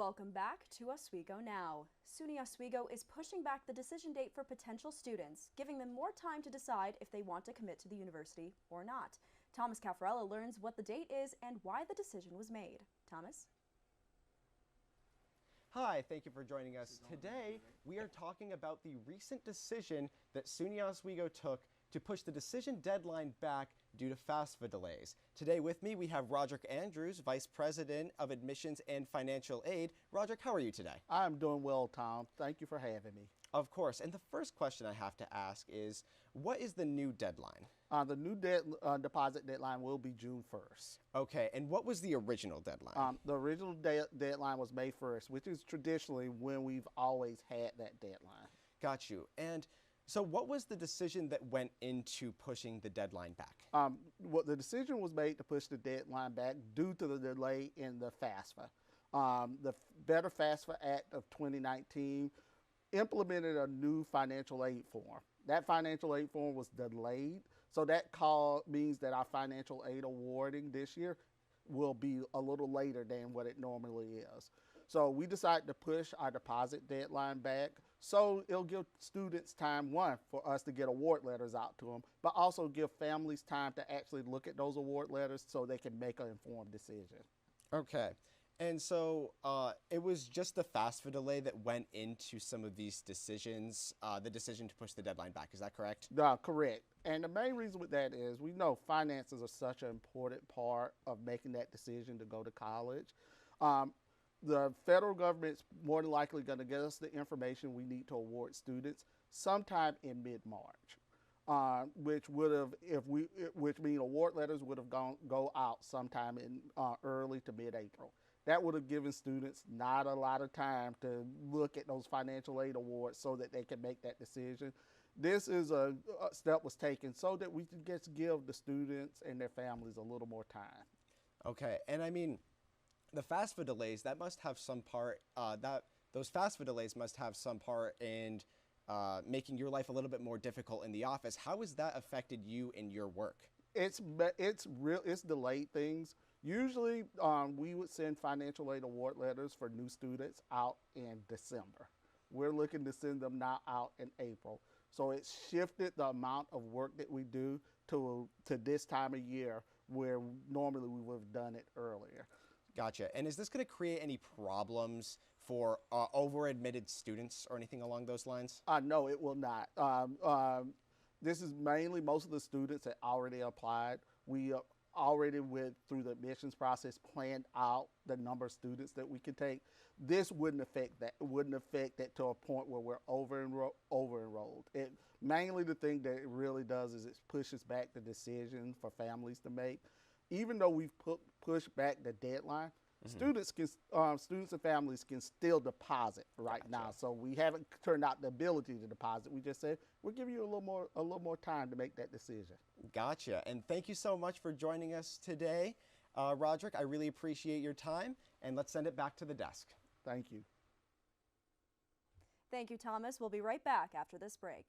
Welcome back to Oswego Now. SUNY Oswego is pushing back the decision date for potential students, giving them more time to decide if they want to commit to the university or not. Thomas Caffarella learns what the date is and why the decision was made. Thomas? Hi, thank you for joining us. Today, we are talking about the recent decision that SUNY Oswego took to push the decision deadline back due to FAFSA delays. Today with me, we have Roderick Andrews, Vice President of Admissions and Financial Aid. Roderick, how are you today? I'm doing well, Tom. Thank you for having me. Of course. And the first question I have to ask is, what is the new deadline? The new deposit deadline will be June 1st. Okay, and what was the original deadline? The original deadline was May 1st, which is traditionally when we've always had that deadline. Got you. And so what was the decision that went into pushing the deadline back? The decision was made to push the deadline back due to the delay in the FAFSA. The Better FAFSA Act of 2019 implemented a new financial aid form. That financial aid form was delayed, so that means that our financial aid awarding this year will be a little later than what it normally is. So we decided to push our deposit deadline back, so it'll give students time, one, for us to get award letters out to them, but also give families time to actually look at those award letters so they can make an informed decision. Okay. And so it was just the FAFSA delay that went into some of these decisions, the decision to push the deadline back. Is that correct? Correct. And the main reason with that is we know finances are such an important part of making that decision to go to college. The federal government's more than likely going to get us the information we need to award students sometime in mid-March, which mean award letters would have go out sometime in early to mid-April. That would have given students not a lot of time to look at those financial aid awards so that they can make that decision. This is a step was taken so that we can just give the students and their families a little more time. Okay, and I mean, the FAFSA delays, that must have some part, those FAFSA delays must have some part in making your life a little bit more difficult in the office. How has that affected you in your work? It's delayed things. Usually, we would send financial aid award letters for new students out in December. We're looking to send them now out in April. So it shifted the amount of work that we do to this time of year where normally we would have done it earlier. Gotcha. And is this going to create any problems for over-admitted students or anything along those lines? No, it will not. This is mainly most of the students that already applied. We already went through the admissions process, planned out the number of students that we can take. This wouldn't affect that. It wouldn't affect that to a point where we're over-enrolled. Mainly the thing that it really does is it pushes back the decision for families to make. Even though we've pushed back the deadline, students and families can still deposit right now. So we haven't turned out the ability to deposit. We just said we'll give you a little more time to make that decision. Gotcha. And thank you so much for joining us today, Roderick. I really appreciate your time, and let's send it back to the desk. Thank you. Thank you, Thomas. We'll be right back after this break.